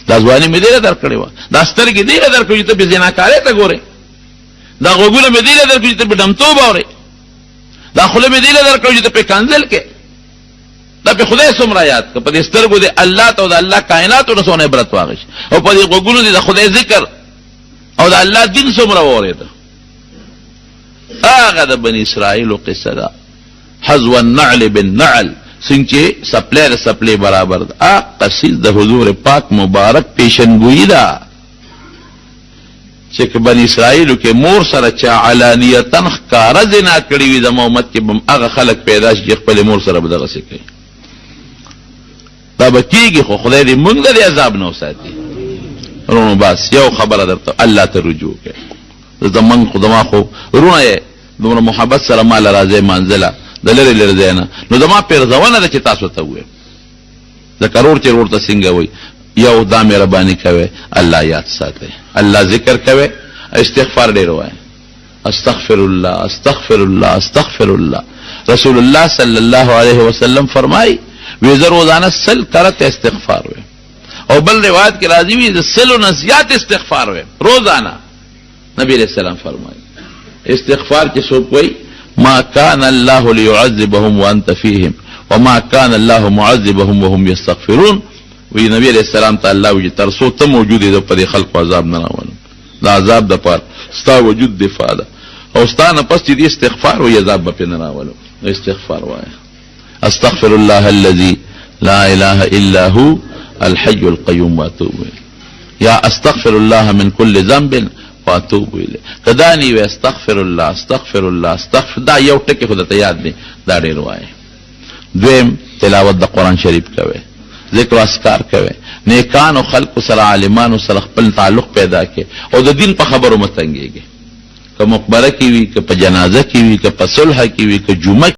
دا ځواني می دې درکړو دا سترګې دې درکړو ته به زناکارې ته ګوره دا غوګونه می دې درکړو ته به دمتوب اوري دا خله می دې درکړو ته په کانزل کې دا په خدای سمرا یاد ک په دې سترګو دې الله ته او د الله کائنات او رسونه عبرت واغش او په دې غوګونو دې د خدای ذکر او د الله دین سمرا وریدا هغه د بنی اسرائیل او قصه ده حذو النعل بالنعل څنګه سپلې برابر ده قصید د حضور پاک مبارک پیشنګوئی ده چې بنی اسرائیل کې مور سره چا علانیتن ښکارا زنا کړی وي د محمد کې هغه خلک پیدا شي خپل مور سره بدغه څه کوي دا به کېږي خو خدای دې موږ د عذاب نه وساتي ورونو بس یو خبره درته الله ته رجوع کوي زمون خدما خو رونه دومره محبت سره مال راځي منزله د لری لری زینا نو زما پیرځونه د چې تاسو ته وې د کرور چې ورته څنګه وې یو دا مهرباني کوي الله یاد ساتي الله ذکر کوي استغفار ډیر وای استغفر الله استغفر الله استغفر الله رسول الله صلی الله علیه وسلم فرمای وی زه روزانه سل کرت استغفار وې او بل روایت کې راځي وی سل و زیات استغفار وې روزانه نبی علیہ السلام فرمای استغفار کې سو کوئی ما كان الله ليعذبهم وانت فيهم وما كان الله معذبهم وهم يستغفرون وی نبی علیہ السلام ته الله وی ترسو ته موجود دي په خلق عذاب نه راوړي دا عذاب د پاره ستا وجود دفاع ده او ستا نه پس دې استغفار او عذاب په نه راوړي استغفار وای استغفر الله الذي لا اله الا هو الحي القيوم واتوب یا استغفر الله من كل ذنب واتوب الیه کدانی و استغفر الله استغفر الله استغفر دا یو ټکی خدای ته یاد دی دا ډیر وای دویم تلاوت د قران شریف کوي ذکر اسکار کوي نیکان او خلق سره عالمان سره خپل تعلق پیدا کړي او د دین په خبرو متنګيږي که مقبره کې وي که په جنازه کې وي که په صلح کې وي که جمعه